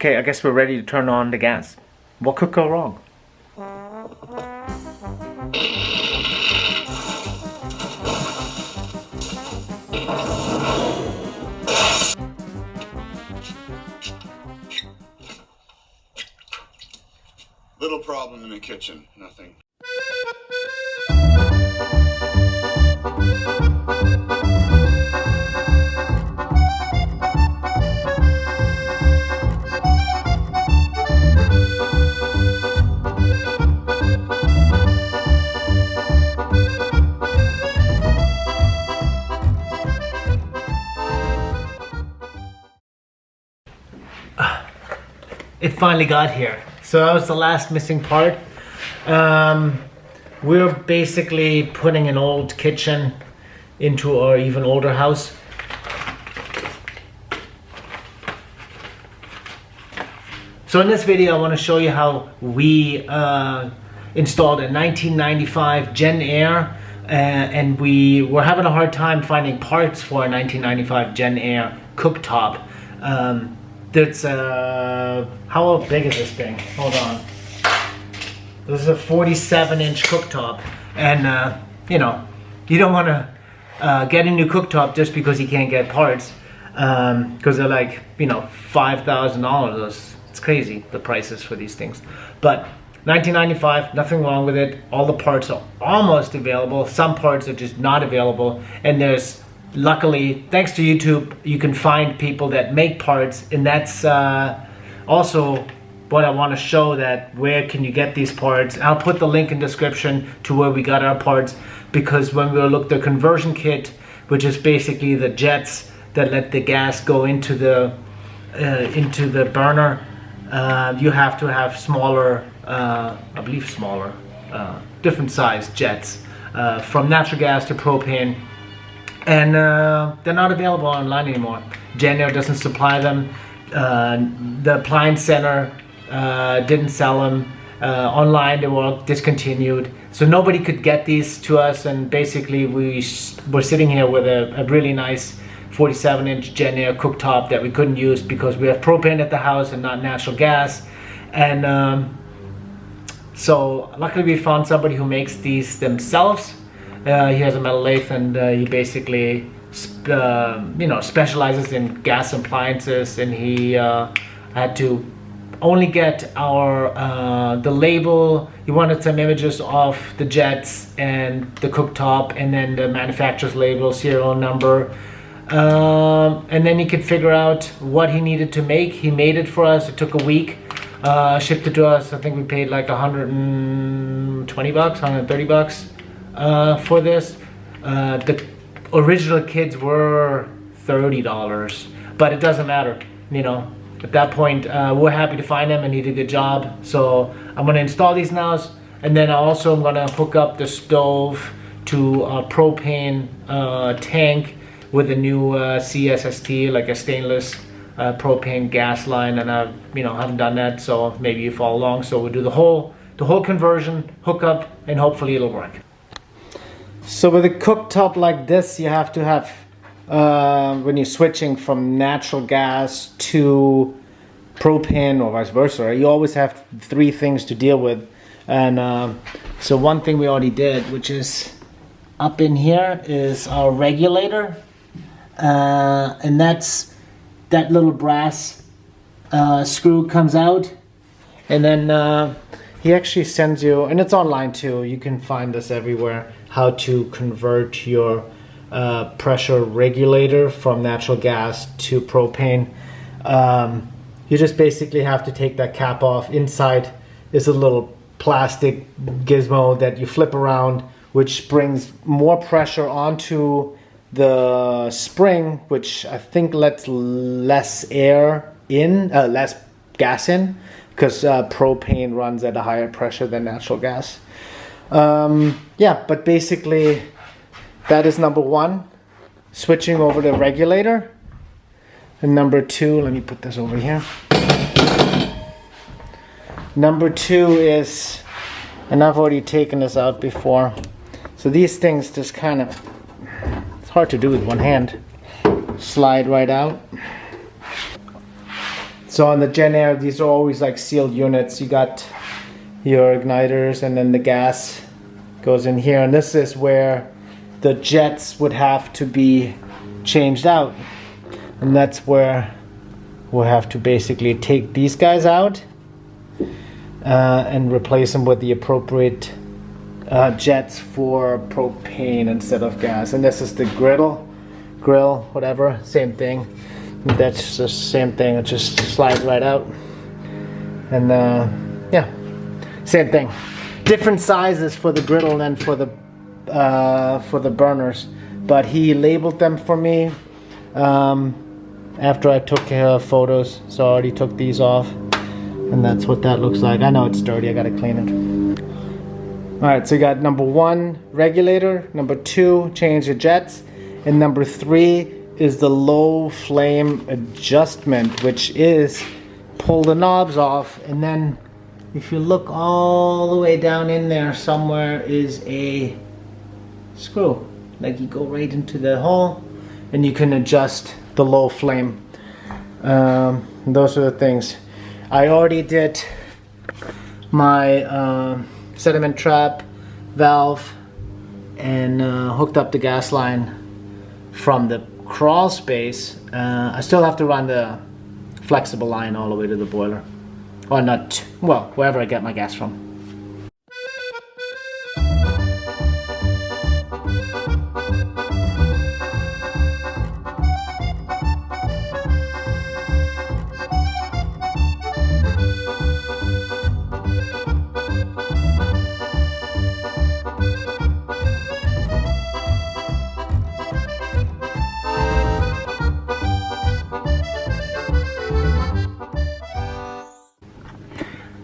Okay, I guess we're ready to turn on the gas. What could go wrong? Little problem in the kitchen, nothing. It finally got here. So that was the last missing part. We're basically putting an old kitchen into our even older house. So in this video, I want to show you how we installed a 1995 Jenn-Air, and we were having a hard time finding parts for a 1995 Jenn-Air cooktop. That's how big is this thing? Hold on. This is a 47-inch cooktop, and you know, you don't want to get a new cooktop just because you can't get parts, because they're like, you know, $5,000. It's crazy, the prices for these things. But 1995, nothing wrong with it. All the parts are almost available. Some parts are just not available, and there's, luckily, thanks to YouTube, you can find people that make parts, and that's also what I want to show, that where can you get these parts. I'll put the link in description to where we got our parts, because when we looked at the conversion kit, which is basically the jets that let the gas go into the burner, you have to have smaller, I believe smaller, different size jets, from natural gas to propane. And they're not available online anymore. Jenn-Air doesn't supply them. The appliance center didn't sell them. Online they were all discontinued. So nobody could get these to us, and basically we were sitting here with a really nice 47-inch Jenn-Air cooktop that we couldn't use because we have propane at the house and not natural gas. And so luckily we found somebody who makes these themselves. He has a metal lathe, and he basically specializes in gas appliances, and he had to only get our the label. He wanted some images of the jets and the cooktop, and then the manufacturer's label, serial number, and then he could figure out what he needed to make. He made it for us. It took a week. Shipped it to us. I think we paid like $120, $130 for this. The original kids were $30, but it doesn't matter, you know. At that point, we're happy to find them, and he did a good job. So I'm gonna install these now, and then also I'm gonna hook up the stove to a propane tank with a new CSST, like a stainless propane gas line, and I haven't done that, so maybe you follow along. So we'll do the whole conversion, hook up, and hopefully it'll work. So with a cooktop like this, you have to have, when you're switching from natural gas to propane or vice versa, you always have three things to deal with. And so one thing we already did, which is up in here, is our regulator. And that's that little brass screw comes out. And then he actually sends you, and it's online too, you can find this everywhere, how to convert your pressure regulator from natural gas to propane. You just basically have to take that cap off. Inside is a little plastic gizmo that you flip around, which brings more pressure onto the spring, which I think lets less air in, less gas in, because propane runs at a higher pressure than natural gas. Yeah, but basically that is number one, switching over the regulator. And number two, let me put this over here. Number two is, and I've already taken this out before, so these things just kind of, it's hard to do with one hand, slide right out. So on the Gen Air, these are always like sealed units. You got your igniters, and then the gas goes in here. And this is where the jets would have to be changed out. And that's where we'll have to basically take these guys out and replace them with the appropriate jets for propane instead of gas. And this is the grill, whatever, same thing. That's the same thing, it just slides right out. And yeah, same thing. Different sizes for the griddle than for the burners, but he labeled them for me after I took photos. So I already took these off, and that's what that looks like. I know it's dirty, I gotta clean it. All right, so you got number 1, regulator. Number 2, change the jets. And number 3 is the low flame adjustment, which is pull the knobs off, and then if you look all the way down in there, somewhere is a screw. Like you go right into the hole and you can adjust the low flame. Those are the things. I already did my sediment trap valve and hooked up the gas line from the crawl space. I still have to run the flexible line all the way to the boiler, or not, well, wherever I get my gas from.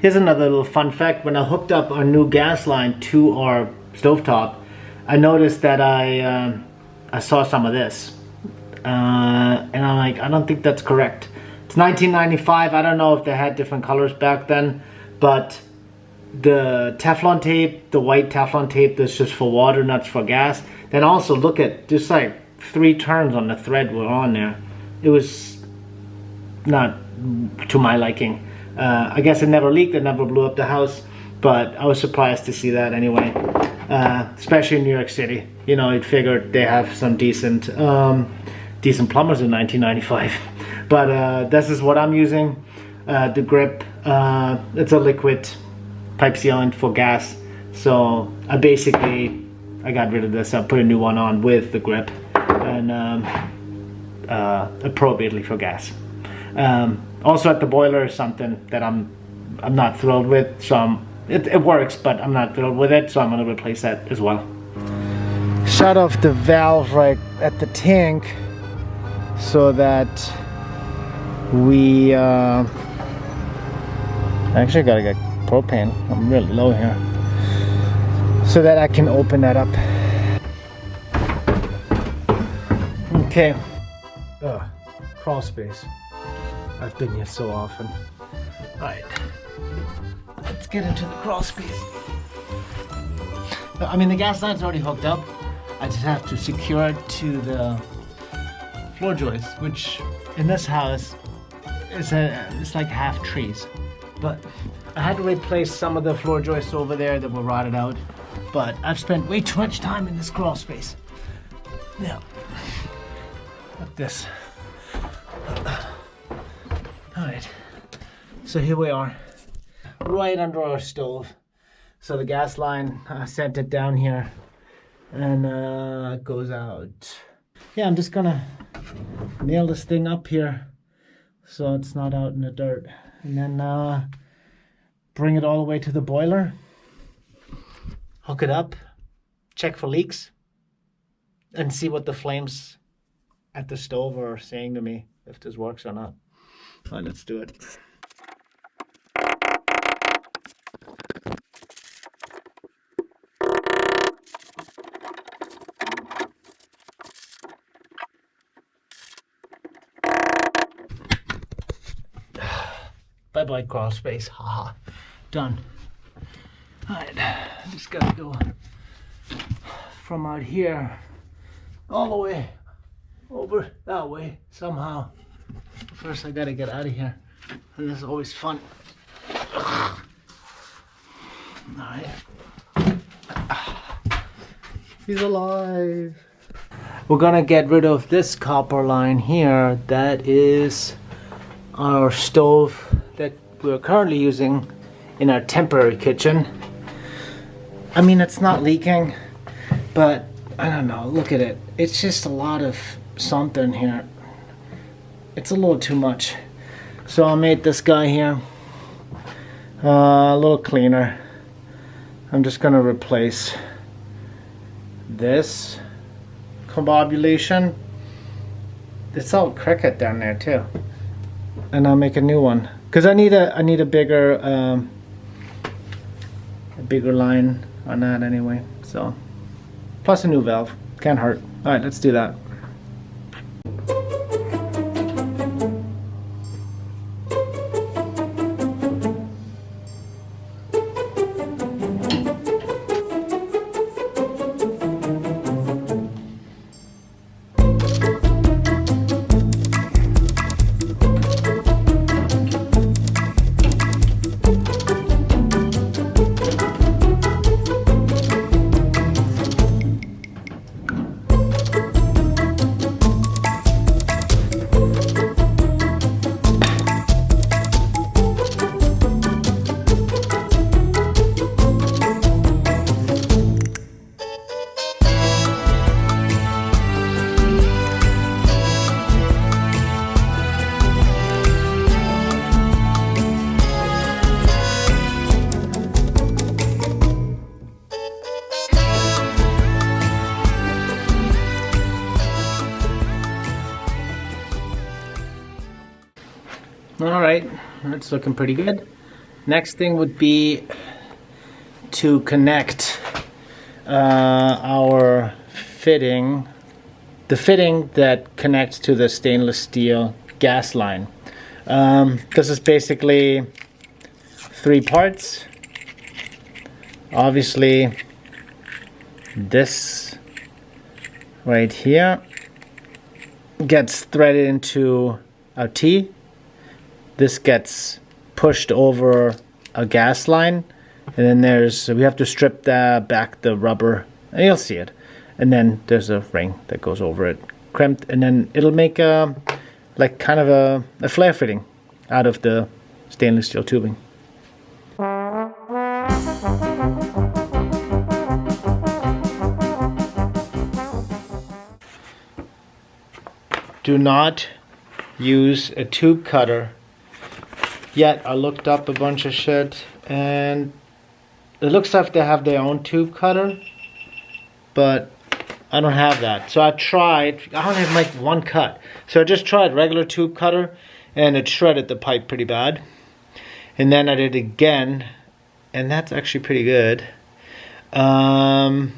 Here's another little fun fact. When I hooked up our new gas line to our stovetop, I noticed that I saw some of this. And I'm like, I don't think that's correct. It's 1995. I don't know if they had different colors back then, but the Teflon tape, the white Teflon tape that's just for water, not for gas. Then also look at just like 3 turns on the thread were on there. It was not to my liking. I guess it never leaked, it never blew up the house, but I was surprised to see that anyway. Especially in New York City. You know, you'd figured they have some decent plumbers in 1995. But this is what I'm using. The grip, it's a liquid pipe sealant for gas. So I got rid of this. I put a new one on with the grip and appropriately for gas. Also at the boiler is something that I'm not thrilled with, so it works, but I'm not thrilled with it, so I'm going to replace that as well. Shut off the valve right at the tank so that we actually gotta get propane. I'm really low here, so that I can open that up. Okay. Crawl space. I've been here so often. Alright, let's get into the crawl space. I mean, the gas line's already hooked up. I just have to secure it to the floor joist, which in this house is it's like half trees. But I had to replace some of the floor joists over there that were rotted out. But I've spent way too much time in this crawl space. Now, like this. Alright, so here we are, right under our stove. So the gas line, I sent it down here, and it goes out. Yeah, I'm just gonna nail this thing up here so it's not out in the dirt. And then bring it all the way to the boiler, hook it up, check for leaks, and see what the flames at the stove are saying to me, if this works or not. All right, let's do it. Bye-bye, crawl space. Haha. Done. All right, just gotta go from out here all the way over that way somehow. First, I gotta get out of here. And this is always fun. Alright. He's alive. We're gonna get rid of this copper line here. That is our stove that we're currently using in our temporary kitchen. I mean, it's not leaking, but I don't know, look at it. It's just a lot of something here. It's a little too much. So I made this guy here a little cleaner. I'm just gonna replace this combobulation. It's all cricket down there too. And I'll make a new one. Cause I need a bigger line on that anyway. So plus a new valve. Can't hurt. Alright, let's do that. Alright, that's looking pretty good. Next thing would be to connect our fitting, the fitting that connects to the stainless steel gas line. This is basically 3 parts. Obviously, this right here gets threaded into a T. This gets pushed over a gas line, and then we have to strip back the rubber, and you'll see it. And then there's a ring that goes over it, crimped, and then it'll make like kind of a flare fitting out of the stainless steel tubing. Do not use a tube cutter. Yet I looked up a bunch of shit, and it looks like they have their own tube cutter, but I don't have that. So I tried. I only have like one cut, so I just tried regular tube cutter, and it shredded the pipe pretty bad. And then I did it again, and that's actually pretty good. And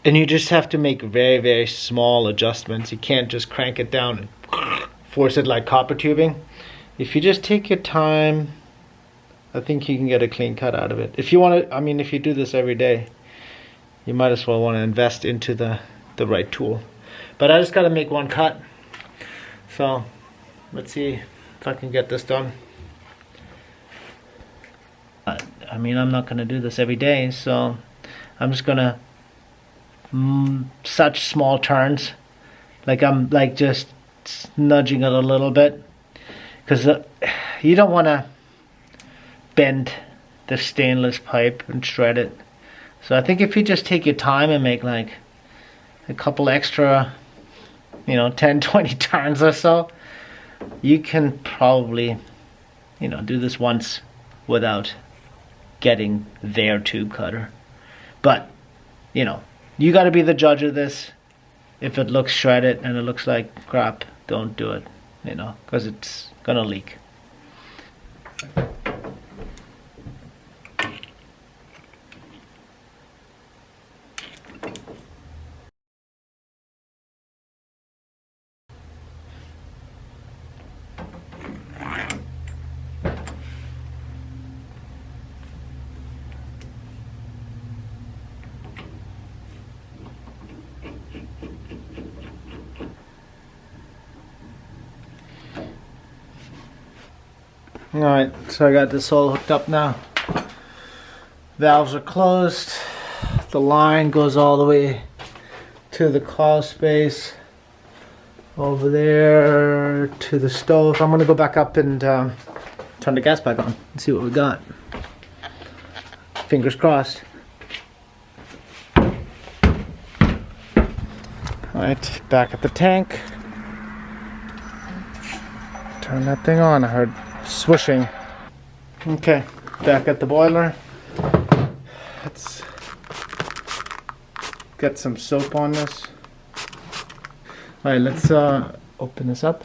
you just have to make very, very small adjustments. You can't just crank it down and force it like copper tubing. If you just take your time, I think you can get a clean cut out of it. If you want to, I mean, if you do this every day, you might as well want to invest into the right tool. But I just got to make one cut. So let's see if I can get this done. I mean, I'm not going to do this every day, so I'm just going to such small turns. Like I'm like just nudging it a little bit. Because you don't want to bend the stainless pipe and shred it. So I think if you just take your time and make like a couple extra, 10, 20 turns or so, you can probably, do this once without getting their tube cutter. But, you got to be the judge of this. If it looks shredded and it looks like crap, don't do it, because it's gonna leak. Alright, so I got this all hooked up now. Valves are closed. The line goes all the way to the crawl space. Over there to the stove. I'm gonna go back up and turn the gas back on and see what we got. Fingers crossed. Alright, back at the tank. Turn that thing on. I heard swooshing. Okay, back at the boiler. Let's get some soap on this. Alright, let's open this up.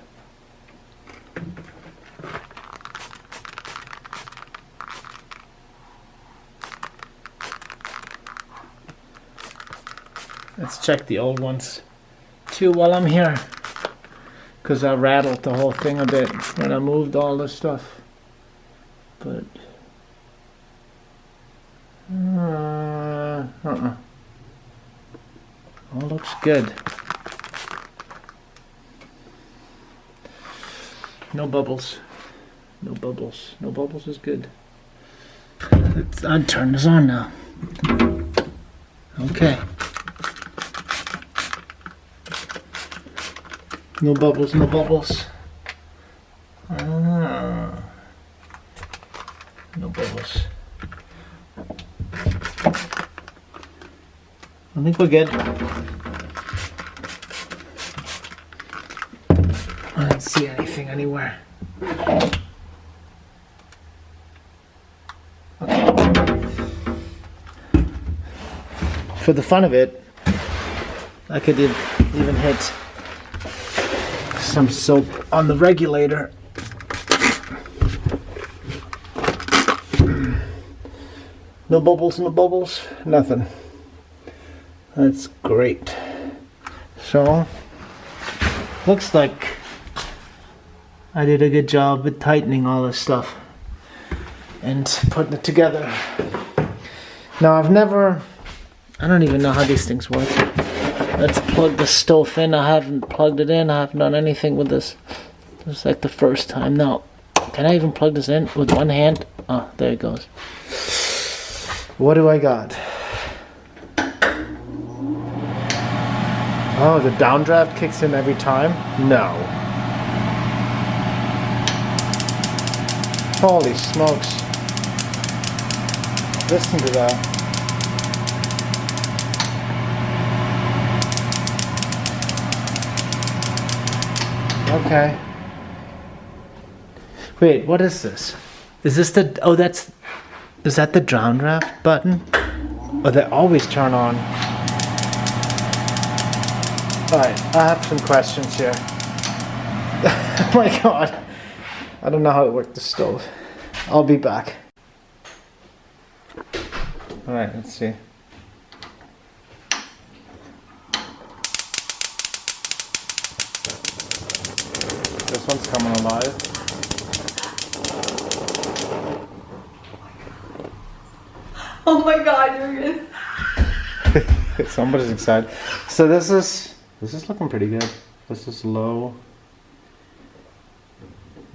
Let's check the old ones too while I'm here, because I rattled the whole thing a bit when I moved all this stuff. But all looks good. No bubbles. No bubbles. No bubbles is good. I'll turn this on now. Okay. No bubbles, no bubbles. No bubbles. I think we're good. I don't see anything anywhere. Okay. For the fun of it, I could even hit some soap on the regulator. No bubbles, no bubbles, nothing. That's great. So, looks like I did a good job with tightening all this stuff and putting it together. Now I don't even know how these things work. Let's plug the stove in. I haven't plugged it in. I haven't done anything with this. It's like the first time. Now, can I even plug this in with one hand? Oh, there it goes. What do I got? Oh, the downdraft kicks in every time? No. Holy smokes. Listen to that. Okay. Wait, what is this? Is this the... Oh, is that the downdraft button? Oh, they always turn on. Alright, I have some questions here. Oh my god. I don't know how it worked, the stove. I'll be back. Alright, let's see. This one's coming alive. Oh my god, you're good. Somebody's excited. So this is looking pretty good. This is low.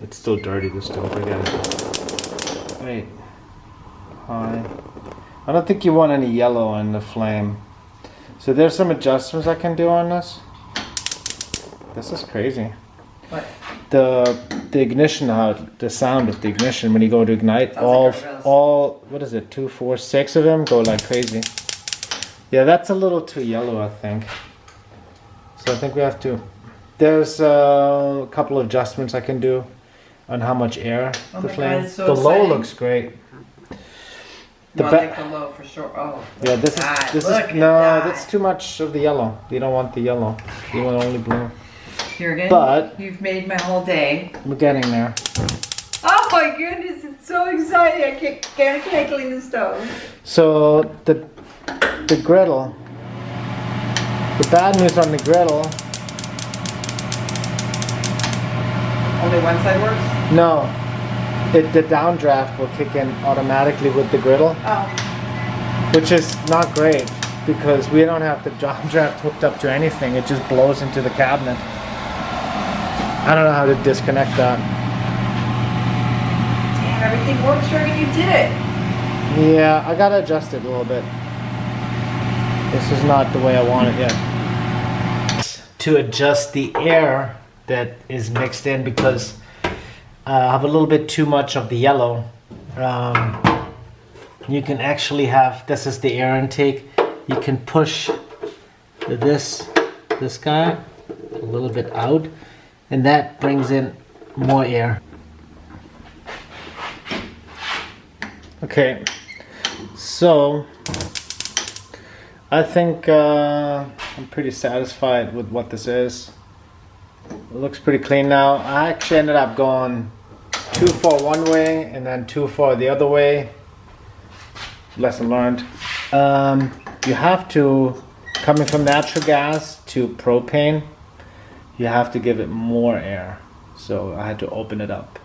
It's still dirty, the stove, I guess. Wait. High. I don't think you want any yellow in the flame. So there's some adjustments I can do on this. This is crazy. What? The ignition, the sound of the ignition when you go to ignite, all what is it, 2, 4, 6 of them go like crazy. Yeah, that's a little too yellow, I think. So I think we have to. There's a couple of adjustments I can do on how much air the flame. God, so the low exciting. looks great. You want like the low for sure. Oh. Yeah, this God, is look at no, that. that's too much of the yellow. You don't want the yellow. You want only blue. Jürgen, But- you've made my whole day. We're getting there. Oh my goodness, it's so exciting. I can't clean the stove. So the griddle. The bad news on the griddle. Only one side works? No, the downdraft will kick in automatically with the griddle, Oh. which is not great because we don't have the downdraft hooked up to anything. It just blows into the cabinet. I don't know how to disconnect that. everything works right and you did it. Yeah, I gotta adjust it a little bit. This is not the way I want it yet. To adjust the air that is mixed in, because I have a little bit too much of the yellow. You can actually have, this is the air intake. You can push this guy a little bit out, and that brings in more air. Okay, so I think I'm pretty satisfied with what this is. It looks pretty clean now. I actually ended up going 2-4 one way and then 2-4 the other way. Lesson learned. You have to, coming from natural gas to propane, you have to give it more air. So I had to open it up.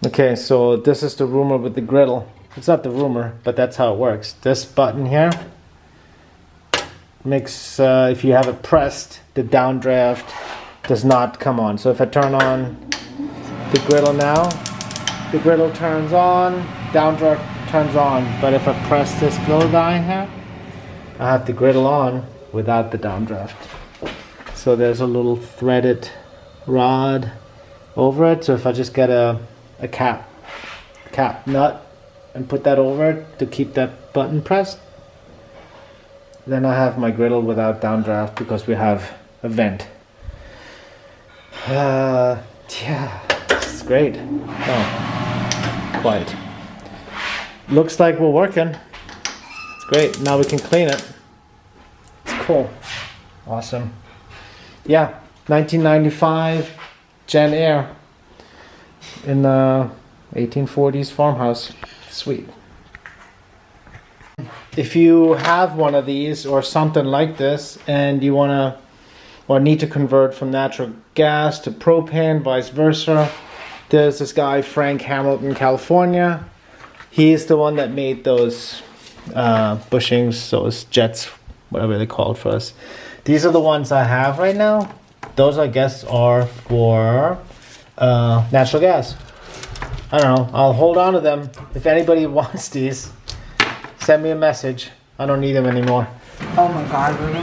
Okay, so this is the rumor with the griddle. It's not the rumor, but that's how it works. This button here makes, if you have it pressed, the downdraft does not come on. So if I turn on the griddle now, the griddle turns on, downdraft turns on. But if I press this little guy here, I have the griddle on without the downdraft. So there's a little threaded rod over it. So if I just get a cap nut and put that over it to keep that button pressed, then I have my griddle without downdraft because we have a vent. Yeah, it's great. Oh, quite. Looks like we're working. It's great. Now we can clean it. It's cool. Awesome. Yeah, 1995 Jen Air in the 1840s farmhouse. Sweet. If you have one of these or something like this and you want to or need to convert from natural gas to propane, vice versa, there's this guy, Frank Hamilton, California. He's the one that made those bushings, those jets, whatever they called for us. These are the ones I have right now. Those, I guess, are for natural gas. I don't know. I'll hold on to them. If anybody wants these, send me a message. I don't need them anymore. Oh my God, Rudy.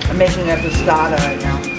I'm making a tostada right now.